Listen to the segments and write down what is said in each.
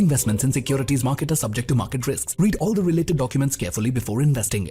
Investments in securities market are subject to market risks. Read all the related documents carefully before investing.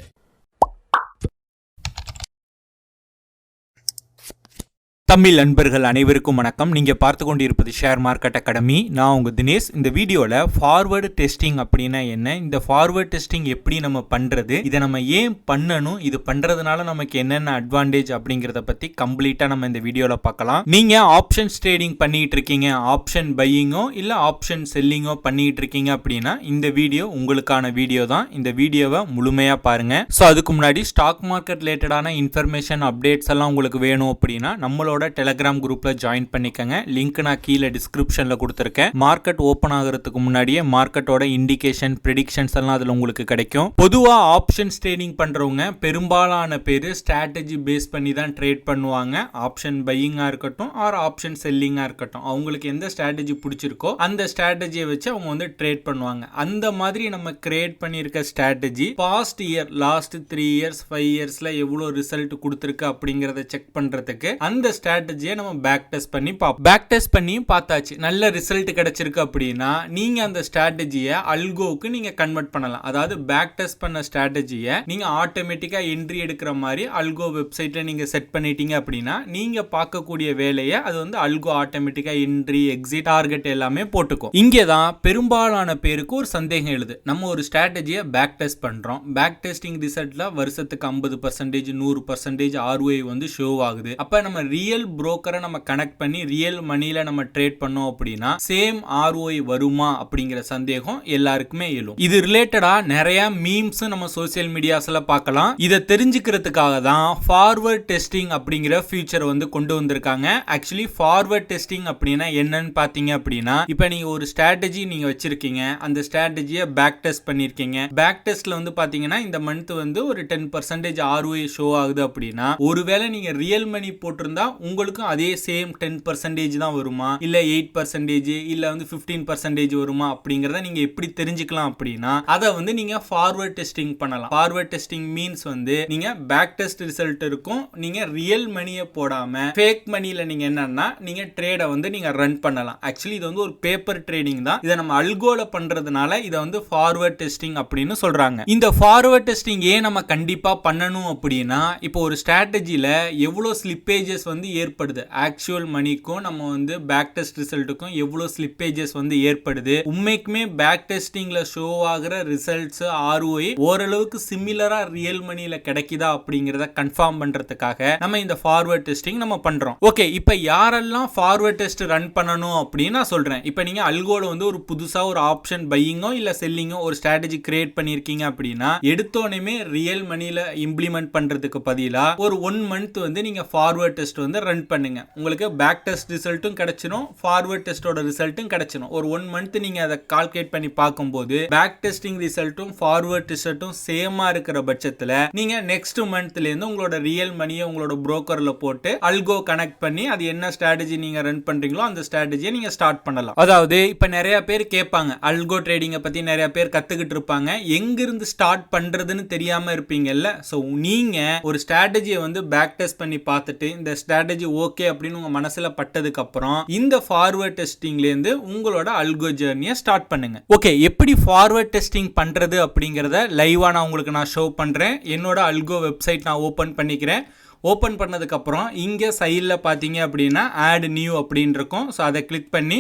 Tamil நண்பர்கள் அனைவருக்கும் வணக்கம். நீங்கள் பார்த்து கொண்டிருப்பது ஷேர் மார்க்கெட் அகாடமி. நான் உங்கள் தினேஷ். இந்த வீடியோவில் ஃபார்வர்டு டெஸ்டிங் அப்படின்னா என்ன, இந்த ஃபார்வர்டு டெஸ்டிங் எப்படி நம்ம பண்ணுறது, இதை நம்ம ஏன் பண்ணணும், இது பண்ணுறதுனால நமக்கு என்னென்ன அட்வான்டேஜ் அப்படிங்கிறத பற்றி கம்ப்ளீட்டாக நம்ம இந்த வீடியோவில் பார்க்கலாம். நீங்கள் ஆப்ஷன்ஸ் ட்ரேடிங் பண்ணிகிட்டு இருக்கீங்க, ஆப்ஷன் பையிங்கோ இல்லை ஆப்ஷன் செல்லிங்கோ பண்ணிகிட்டு இருக்கீங்க அப்படின்னா இந்த வீடியோ உங்களுக்கான வீடியோ தான். இந்த வீடியோவை முழுமையாக பாருங்கள். ஸோ அதுக்கு முன்னாடி ஸ்டாக் மார்க்கெட் ரிலேட்டடான இன்ஃபர்மேஷன் அப்டேட்ஸ் எல்லாம் உங்களுக்கு வேணும் அப்படின்னா நம்மளோட டெலிகிராம் குரூப்ல ஜாயின் பண்ணிக்கங்க. லிங்க் நான் கீழே டிஸ்கிரிப்ஷன்ல கொடுத்துருக்கேன். மார்க்கெட் ஓபன் ஆகிறதுக்கு முன்னாடியே மார்க்கெட்டோட இண்டிகேஷன் ப்ரெடிக்ஷன்ஸ் எல்லாம் அதுல உங்களுக்கு கிடைக்கும். பொதுவா ஆப்ஷன்ஸ் ட்ரேடிங் பண்றவங்க பெரும்பாலான பேர் ஸ்ட்ராட்டஜி பேஸ் பண்ணி தான் ட்ரேட் பண்ணுவாங்க. ஆப்ஷன் பையிங்கா இருக்கட்டும் ஆர் ஆப்ஷன் செல்லிங்கா இருக்கட்டும், அவங்களுக்கு எந்த ஸ்ட்ராட்டஜி பிடிச்சிருக்கோ அந்த ஸ்ட்ராட்டஜியை வச்சு அவங்க வந்து ட்ரேட் பண்ணுவாங்க. அந்த மாதிரி நம்ம கிரியேட் பண்ணியிருக்க strategy past year last 3 years 5 இயர்ஸ்ல எவ்வளவு ரிசல்ட் கொடுத்துருக்கு அப்படிங்கறத செக் பண்றதுக்கு அந்த ஸ்ட்ராட்டஜியை நம்ம பேக் டெஸ்ட் பண்ணி பார்ப்போம். பேக் டெஸ்ட் பண்ணி பார்த்தாச்சு, நல்ல ரிசல்ட் கிடைச்சிருக்கு அப்படின்னா நீங்க அந்த ஸ்ட்ராட்டஜியை அல்கோவுக்கு நீங்க கன்வெர்ட் பண்ணலாம். அதாவது பேக் டெஸ்ட் பண்ண ஸ்ட்ராட்டஜியை நீங்க ஆட்டோமேட்டிக்கா என்ட்ரி எடுக்கிற மாதிரி அல்கோ வெப்சைட்ல நீங்க செட் பண்ணிட்டீங்க அப்படின்னா நீங்க பார்க்கக்கூடிய வேலையை அது வந்து அல்கோ ஆட்டோமேட்டிக்கா என்ட்ரி எக்ஸிட் டார்கெட் எல்லாமே போட்டுக்கும். இங்கேதான் பெரும்பாலான பேருக்கு ஒரு சந்தேகம் எழுது. நம்ம ஒரு ஸ்ட்ராட்டஜியை பேக் டெஸ்ட் பண்றோம், பேக் டெஸ்டிங் ரிசல்ட்ல வருஷத்துக்கு 50% 100% ROI வந்து ஷோ ஆகுது. அப்ப நம்ம ரியல் புரோக்கரை நம்ம கனெக்ட் பண்ணி ரியல் மணில நம்ம ட்ரேட் பண்ணோம் அப்படின்னா சேம் ROI வருமா அப்படிங்கிற சந்தேகம் எல்லாருக்குமே எழும். இது ரிலேட்டடா நிறைய மீம்ஸ் நம்ம சோசியல் மீடியாஸ்ல பார்க்கலாம். இதை தெரிஞ்சுக்கிறதுக்காக தான் ஃபார்வர்ட் டெஸ்டிங் அப்படிங்கிற ஃபியூச்சர் வந்து கொண்டு வந்திருக்காங்க. ஆக்சுவலி ஃபார்வர்ட் டெஸ்டிங் அப்படின்னா என்னன்னு பாத்தீங்க அப்படின்னா, இப்ப நீங்க ஒரு ஸ்ட்ராட்டஜி நீங்க வச்சிருக்கீங்க, அந்த ஸ்ட்ராட்டஜியை பேக் டெஸ்ட் பண்ணிருக்கீங்க. பேக் டெஸ்ட்ல வந்து பாத்தீங்கன்னா இந்த மந்த் வந்து ஒரு 10% ROI ஷோ ஆகுது அப்படின்னா, ஒருவேளை நீங்க ரியல் மணி போட்டிருந்தா உங்களுக்கும் அதே சேம் 10% தான் வருமா, இல்ல 8% இல்ல வந்து 15% வருமா அப்படிங்கறத நீங்க எப்படி தெரிஞ்சுக்கலாம் அப்படின்னா அதை வந்து நீங்க ஃபார்வர்ட் டெஸ்டிங் பண்ணலாம். ஃபார்வர்ட் டெஸ்டிங் மீன்ஸ் வந்து நீங்க பேக் டெஸ்ட் ரிசல்ட் இருக்கும், நீங்க ரியல் மணியை போடாம ஃபேக் மணில நீங்க என்னன்னா நீங்க ட்ரேட வந்து நீங்க ரன் பண்ணலாம். ஆக்சுவலி இது வந்து ஒரு பேப்பர் ட்ரேடிங் தான். இதை நம்ம அல்கோல பண்றதுனால இதை வந்து ஃபார்வர்ட் டெஸ்டிங் அப்படின்னு சொல்றாங்க. இந்த ஃபார்வர்ட் டெஸ்டிங் ஏன் நம்ம கண்டிப்பா பண்ணணும் அப்படின்னா, இப்போ ஒரு ஸ்ட்ராட்டஜில எவ்வளவு ஸ்லிப்பேஜஸ் வந்து ஏற்படுது, ஆக்சுவல் மணிக்கும் நம்ம வந்து பேக் டெஸ்ட் ரிசல்ட்டுக்கும் எவ்வளவு ஸ்லிப்பேஜஸ் வந்து ஏற்படுது, உண்மைக்குமே பேக் டெஸ்டிங்ல ஷோ ஆகிற ரிசல்ட்ஸ் ROI ஓரளவுக்கு சிமிலரா ரியல் மணில கிடைக்குதா அப்படிங்கறத கன்ஃபார்ம் பண்றதுக்காக நம்ம இந்த ஃபார்வர்ட் டெஸ்டிங் நம்ம பண்றோம். ஓகே, இப்போ யாரெல்லாம் ஃபார்வர்ட் டெஸ்ட் ரன் பண்ணணும் அப்படின்னு நான் சொல்றேன். இப்போ நீங்க அல்கோல வந்து ஒரு புதுசா ஒரு ஆப்ஷன் பையிங்கோ இல்ல செல்லிங்கோ ஒரு ஸ்ட்ராட்டஜி கிரியேட் பண்ணிருக்கீங்க அப்படின்னா எடுத்தோனே ரியல் மணில இம்ப்ளிமெண்ட் பண்றதுக்கு பதிலா ஒரு 1 மந்த் வந்து நீங்க ஃபார்வர்ட் டெஸ்ட் வந்து ரன் பண்ணுங்க. உங்களுக்கு பேக் டெஸ்ட் ரிசல்ட்டும் கிடைச்சிடும், ஃபார்வர்ட் டெஸ்டோட ரிசல்ட்டும் கிடைச்சிடும். ஒரு 1 மந்த் நீங்க அதை கால்குலேட் பண்ணி பார்க்கும்போது பேக் டெஸ்டிங் ரிசல்ட்டும் ஃபார்வர்ட் ரிசல்ட்டும் சேமா இருக்கிற பட்சத்துல நீங்க நெக்ஸ்ட் மந்த்ல இருந்து உங்களோட ரியல் மணியை உங்களோட புரோக்கர்ல போட்டு அல்கோ கனெக்ட் பண்ணி அது என்ன ஸ்ட்ராட்டஜி நீங்க ரன் பண்றீங்களோ அந்த ஸ்ட்ராட்டஜியை நீங்க ஸ்டார்ட் பண்ணலாம். அதாவது இப்ப நிறைய பேர் கேட்பாங்க, அல்கோ ட்ரேடிங்கை பத்தி நிறைய பேர் கத்துக்கிட்டு இருப்பாங்க, எங்கிருந்து ஸ்டார்ட் பண்றதுன்னு தெரியாம இருப்பீங்கல்ல. சோ நீங்க ஒரு ஸ்ட்ராட்டஜியை வந்து பேக் டெஸ்ட் பண்ணி பார்த்துட்டு இந்த ஸ்ட்ராட்டஜி ஓகே அப்படின்னு உங்க மனசுல பட்டதுக்கு அப்புறம் இந்த ஃபார்வர்ட் டெஸ்டிங்ல இருந்து உங்களோட அல்கோ ஜர்னியை ஸ்டார்ட் பண்ணுங்க. ஓகே, எப்படி ஃபார்வர்ட் டெஸ்டிங் பண்றது அப்படிங்கறத லைவா நான் உங்களுக்கு ஷோ பண்றேன். என்னோட அல்கோ வெப்சைட் நான் ஓபன் பண்ணிக்கிறேன். ஓபன் பண்ணதுக்கு அப்புறம் இங்க சைடுல பாத்தீங்க அப்படின்னா ஆட் நியூ அப்படின்னு இருக்கும். ஸோ அதை கிளிக் பண்ணி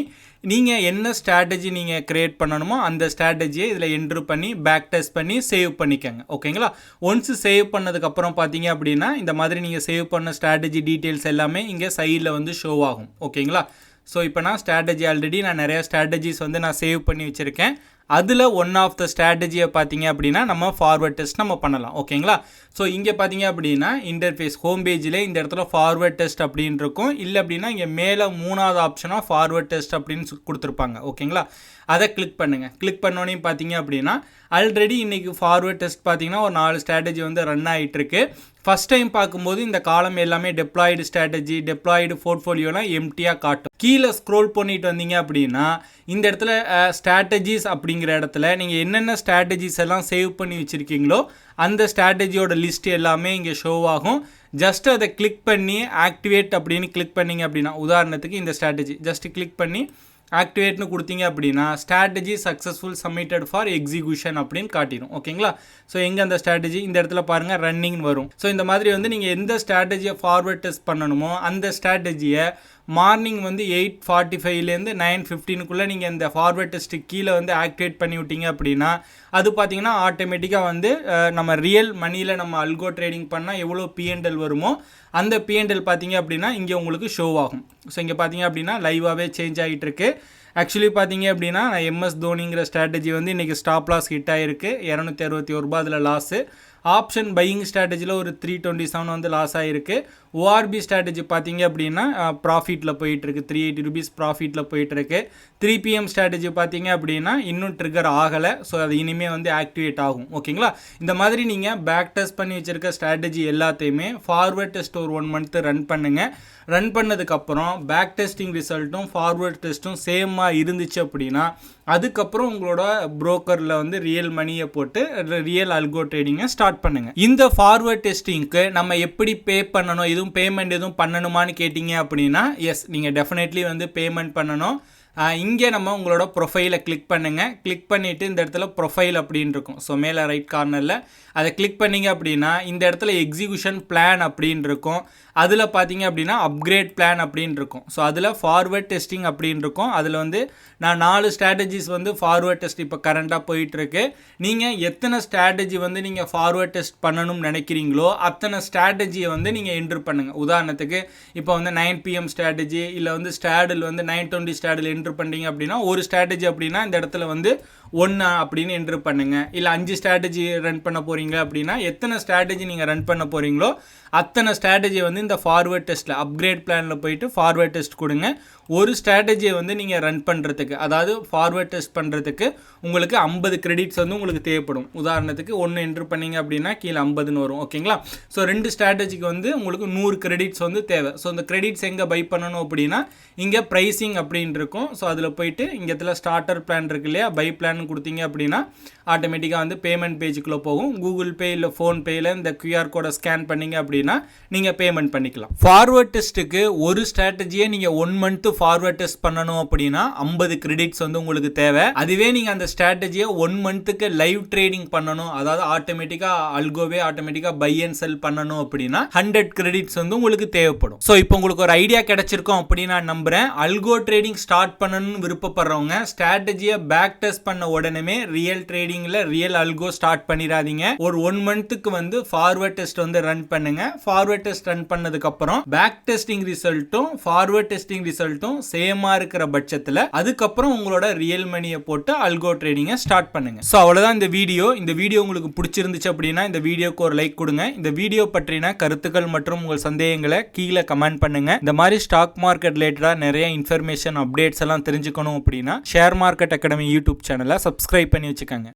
நீங்க என்ன ஸ்ட்ராட்டஜி நீங்க கிரியேட் பண்ணணுமோ அந்த ஸ்ட்ராட்டஜியை இதுல என்ட்ரு பண்ணி பேக் டெஸ்ட் பண்ணி சேவ் பண்ணிக்கங்க. ஓகேங்களா? ஒன்ஸ் சேவ் பண்ணதுக்கு அப்புறம் பாத்தீங்க அப்படின்னா இந்த மாதிரி நீங்க சேவ் பண்ண ஸ்ட்ராட்டஜி டீடைல்ஸ் எல்லாமே இங்க சைடுல வந்து ஷோ ஆகும். ஓகேங்களா? ஸோ இப்போ நான் ஸ்ட்ராட்டஜி ஆல்ரெடி நான் நிறைய ஸ்ட்ராட்டஜிஸ் வந்து நான் சேவ் பண்ணி வச்சிருக்கேன். அதில் ஒன் ஆஃப் த ஸ்ட்ராட்டஜியை பார்த்தீங்க அப்படின்னா நம்ம ஃபார்வர்ட் டெஸ்ட் நம்ம பண்ணலாம். ஓகேங்களா? ஸோ இங்கே பார்த்தீங்க அப்படின்னா இன்டர்ஃபேஸ் ஹோம் பேஜில் இந்த இடத்துல ஃபார்வர்ட் டெஸ்ட் அப்படின்னு இருக்கும். இல்லை அப்படின்னா இங்கே மேலே 3வது ஆப்ஷனாக ஃபார்வர்ட் டெஸ்ட் அப்படின்னு கொடுத்துருப்பாங்க. ஓகேங்களா? அதை கிளிக் பண்ணுங்கள். கிளிக் பண்ணோன்னே பார்த்தீங்க அப்படின்னா ஆல்ரெடி இன்றைக்கி ஃபார்வர்ட் டெஸ்ட் பார்த்தீங்கன்னா ஒரு 4 ஸ்ட்ராட்டஜி வந்து ரன் ஆகிட்டுருக்கு. ஃபர்ஸ்ட் டைம் பார்க்கும்போது இந்த காலம் எல்லாமே டெப்ளாய்டு ஸ்ட்ராட்டஜி டெப்ளாய்டு போர்ட்ஃபோலியோலாம் எம்டியாக காட்டும். கீழே ஸ்க்ரோல் பண்ணிட்டு வந்தீங்க அப்படின்னா இந்த இடத்துல ஸ்ட்ராட்டஜிஸ் அப்படிங்கிற இடத்துல நீங்கள் என்னென்ன ஸ்ட்ராட்டஜிஸ் எல்லாம் சேவ் பண்ணி வச்சுருக்கீங்களோ அந்த ஸ்ட்ராட்டஜியோட லிஸ்ட் எல்லாமே இங்கே ஷோ ஆகும். ஜஸ்ட் அதை கிளிக் பண்ணி ஆக்டிவேட் அப்படின்னு கிளிக் பண்ணிங்க அப்படின்னா உதாரணத்துக்கு இந்த ஸ்ட்ராட்டஜி ஜஸ்ட் கிளிக் பண்ணி ஆக்டிவேட்னு கொடுத்தீங்க அப்படின்னா strategy successful submitted for execution அப்படின்னு காட்டிடும். ஓகேங்களா? ஸோ எங்கே அந்த ஸ்ட்ராட்டஜி இந்த இடத்துல பாருங்கள் ரன்னிங் வரும். ஸோ இந்த மாதிரி வந்து நீங்கள் எந்த ஸ்ட்ராட்டஜியை ஃபார்வர்ட் டெஸ்ட் பண்ணணுமோ அந்த ஸ்ட்ராட்டஜியை மார்னிங் வந்து 8:45லேருந்து 9:15க்குள்ளே நீங்கள் இந்த ஃபார்வர்ட் டெஸ்ட்டுக்கு கீழே வந்து ஆக்டிவேட் பண்ணி விட்டீங்க அப்படின்னா அது பார்த்தீங்கன்னா ஆட்டோமேட்டிக்காக வந்து நம்ம ரியல் மணியில் நம்ம அல்கோ ட்ரேடிங் பண்ணால் எவ்வளோ P&L வருமோ அந்த P&L பார்த்தீங்க அப்படின்னா இங்கே உங்களுக்கு ஷோ ஆகும். ஸோ இங்கே பார்த்தீங்க அப்படின்னா லைவாகவே சேஞ்ச் ஆகிட்டு இருக்கு. ஆக்சுவலி பார்த்தீங்க அப்படின்னா நான் MS தோனிங்கிற ஸ்ட்ராட்டஜி வந்து இன்றைக்கி ஸ்டாப் லாஸ் ஹிட் ஆகிருக்கு. ₹261 அதில் லாஸு. ஆப்ஷன் பையிங் ஸ்ட்ராட்டஜியில் ஒரு 327 வந்து லாஸ் ஆகிருக்கு. ORB ஸ்ட்ராட்டஜி பார்த்தீங்க அப்படின்னா ப்ராஃபிட்டில் போயிட்டுருக்கு, ₹380 ப்ராஃபிட்டில் போயிட்டுருக்கு. 3 PM ஸ்ட்ராட்டஜி பார்த்தீங்க அப்படின்னா இன்னும் ட்ரிகர் ஆகலை. ஸோ அது இனிமேல் வந்து ஆக்டிவேட் ஆகும். ஓகேங்களா? இந்த மாதிரி நீங்கள் பேக் டெஸ்ட் பண்ணி வச்சுருக்க ஸ்ட்ராட்டஜி எல்லாத்தையுமே ஃபார்வர்ட் டெஸ்ட் ஒரு 1 மந்த்து ரன் பண்ணுங்கள். ரன் பண்ணதுக்கப்புறம் பேக் டெஸ்டிங் ரிசல்ட்டும் ஃபார்வர்ட் டெஸ்ட்டும் சேமாக இருந்துச்சு அப்படின்னா அதுக்கப்புறம் உங்களோட புரோக்கரில் வந்து ரியல் மணியை போட்டு ரியல் அல்கோ ட்ரேடிங்கை ஸ்டார்ட் பண்ணுங்கள். இந்த ஃபார்வர்ட் டெஸ்டிங்க்கு நம்ம எப்படி பே பண்ணணும், எதுவும் பேமெண்ட் எதுவும் பண்ணணுமான்னு கேட்டிங்க அப்படின்னா எஸ், நீங்கள் டெஃபினெட்லி வந்து பேமெண்ட் பண்ணணும். இங்கே நம்ம உங்களோட ப்ரொஃபைலை கிளிக் பண்ணுங்கள். கிளிக் பண்ணிவிட்டு இந்த இடத்துல ப்ரொஃபைல் அப்படின்னு இருக்கும். ஸோ மேலே ரைட் கார்னரில் அதை கிளிக் பண்ணிங்க அப்படின்னா இந்த இடத்துல எக்ஸிக்யூஷன் பிளான் அப்படின்னு இருக்கும். அதில் பார்த்தீங்க அப்படின்னா அப்கிரேட் பிளான் அப்படின்னு இருக்கும். ஸோ அதில் ஃபார்வர்ட் டெஸ்டிங் அப்படின்னு இருக்கும். அதில் வந்து நான் 4 ஸ்ட்ராட்டஜிஸ் வந்து ஃபார்வர்ட் டெஸ்ட் இப்போ கரண்ட்டாக போயிட்டுருக்கு. நீங்கள் எத்தனை ஸ்ட்ராட்டஜி வந்து நீங்கள் ஃபார்வர்ட் டெஸ்ட் பண்ணணும்னு நினைக்கிறீங்களோ அத்தனை ஸ்ட்ராட்டஜியை வந்து நீங்கள் என்ட்ரு பண்ணுங்கள். உதாரணத்துக்கு இப்போ வந்து 9 PM ஸ்ட்ராட்டஜி இல்லை வந்து ஸ்டாடில் வந்து 920 ஸ்டாடில் என்ட்ரு பண்ணுறீங்க அப்படின்னா ஒரு ஸ்ட்ராட்டஜி அப்படின்னா இந்த இடத்துல வந்து 1 அப்படின்னு என்ட்ரு பண்ணுங்கள். இல்லை 5 ஸ்ட்ராட்டஜி ரன் பண்ண போகிறீங்க அப்படின்னா எத்தனை ஸ்ட்ராட்டஜி நீங்கள் ரன் பண்ண போகிறீங்களோ அத்தனை ஸ்ட்ராட்டஜி வந்து இந்த ஃபார்வர்ட் டெஸ்ட்டில் அப்கிரேட் பிளானில் போயிட்டு ஃபார்வர்ட் டெஸ்ட் கொடுங்க. ஒரு ஸ்ட்ராட்டஜியை வந்து நீங்கள் ரன் பண்ணுறதுக்கு, அதாவது ஃபார்வர்ட் டெஸ்ட் பண்ணுறதுக்கு உங்களுக்கு 50 கிரெடிட்ஸ் வந்து உங்களுக்கு தேவைப்படும். உதாரணத்துக்கு 1 என்ட்ரு பண்ணிங்க அப்படின்னா கீழே 50ன்னு வரும். ஓகேங்களா? ஸோ 2 ஸ்ட்ராட்டஜிக்கு வந்து உங்களுக்கு 100 கிரெடிட்ஸ் வந்து தேவை. ஸோ இந்த கிரெடிட்ஸ் எங்கே பை பண்ணணும் அப்படின்னா இங்கே ப்ரைஸிங் அப்படின்னு இருக்கும். ஸோ அதில் போயிட்டு இங்கே இடத்துல ஸ்டார்டர் பிளான் இருக்கு இல்லையா, பை பிளான் கொடுத்தீங்க அப்படின்னா ஆட்டோமேட்டிக்காக வந்து பேமெண்ட் பேஜுக்குள்ளே போகும். கூகுள் பே இல்லை ஃபோன்பேயில் இந்த QR கோடை ஸ்கேன் பண்ணிங்க அப்படின்னா நீங்கள் பேமெண்ட் பண்ணிக்கலாம். ஃபார்வர்ட் டெஸ்ட்டுக்கு ஒரு ஸ்ட்ராட்டஜியை நீங்கள் 1 மந்த்து ஃபார்வர்ட் டெஸ்ட் பண்ணணும் அப்படின்னா 50 கிரெடிட்ஸ் வந்து உங்களுக்கு தேவை. அதுவே நீங்கள் அந்த ஸ்ட்ராட்டஜியை 1 மந்த்துக்கு லைவ் ட்ரேடிங் பண்ணணும், அதாவது ஆட்டோமேட்டிக்காக அல்கோவே ஆட்டோமேட்டிக்காக பை அண்ட் செல் பண்ணணும் அப்படின்னா 100 கிரெடிட்ஸ் வந்து உங்களுக்கு தேவைப்படும். ஸோ இப்போ உங்களுக்கு ஒரு ஐடியா கிடைச்சிருக்கும் அப்படின்னு நான் நம்புகிறேன். அல்கோ ட்ரேடிங் ஸ்டார்ட் பண்ணணும்னு விருப்பப்படுறவங்க ஸ்ட்ராட்டஜியை பேக் டெஸ்ட் பண்ண உடனே ரியல் ட்ரேடிங்கில் ரியல் அல்கோ ஸ்டார்ட் பண்ணிடாதீங்க. ஒரு 1 மந்த்துக்கு வந்து ஃபார்வர்ட் டெஸ்ட் வந்து ரன் பண்ணுங்க. ஃபார்வர்ட் டெஸ்ட் ரன் பண்ணதுக்கு அப்புறம் பேக் டெஸ்டிங் ரிசல்ட்டும் ஃபார்வர்ட் டெஸ்டிங் ரிசல்ட்டும் சேமா இருக்கிற பட்சத்தில் அதுக்கப்புறம் உங்களோட ரியல் மணியை போட்டு அல்கோ ட்ரேடிங்கை ஸ்டார்ட் பண்ணுங்க. ஸோ அவ்வளோதான் இந்த வீடியோ. இந்த வீடியோ உங்களுக்கு பிடிச்சிருந்துச்சு அப்படின்னா இந்த வீடியோக்கு ஒரு லைக் கொடுங்க. இந்த வீடியோ பற்றின கருத்துக்கள் மற்றும் உங்கள் சந்தேகங்களை கீழே கமெண்ட் பண்ணுங்க. இந்த மாதிரி ஸ்டாக் மார்க்கெட் ரிலேட்டடாக நிறைய இன்ஃபர்மேஷன் அப்டேட்ஸ் எல்லாம் தெரிஞ்சுக்கணும் அப்படின்னா ஷேர் மார்க்கெட் அகாடமி யூடியூப் சேனலை சப்ஸ்கிரைப் பண்ணி வச்சுக்கோங்க.